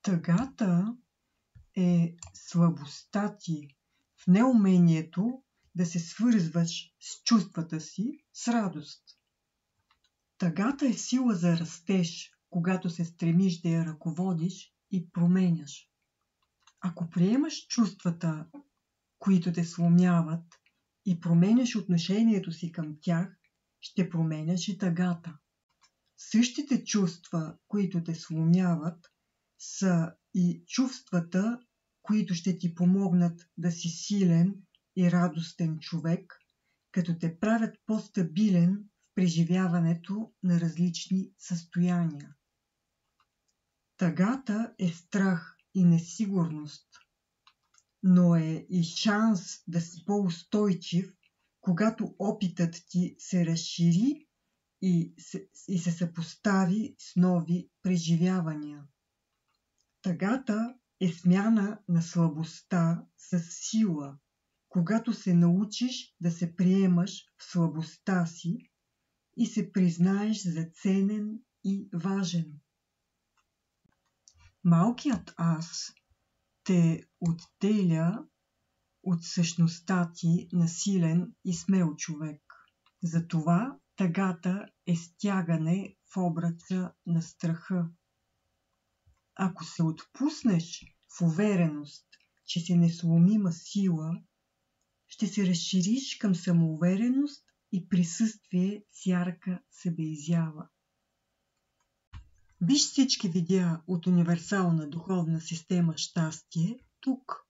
Тъгата е слабостта ти в неумението да се свързваш с чувствата си с радост. Тъгата е сила за растеж, когато се стремиш да я ръководиш и променяш. Ако приемаш чувствата, които те сломяват, и променяш отношението си към тях, ще променяш и тъгата. Същите чувства, които те сломяват, са и чувствата, които ще ти помогнат да си силен и радостен човек, като те правят по-стабилен в преживяването на различни състояния. Тъгата е страх и несигурност, но е и шанс да си по-устойчив, когато опитът ти се разшири и се съпостави с нови преживявания. Тъгата е смяна на слабостта с сила, когато се научиш да се приемаш в слабостта си и се признаеш за ценен и важен. Малкият аз те отделя от същността ти на силен и смел човек. Затова тъгата е стягане в обръча на страха. Ако се отпуснеш в увереност, че си несломима сила, ще се разшириш към самоувереност и присъствие с ярка себеизява. Виж всички видеа от универсална духовна система щастие тук.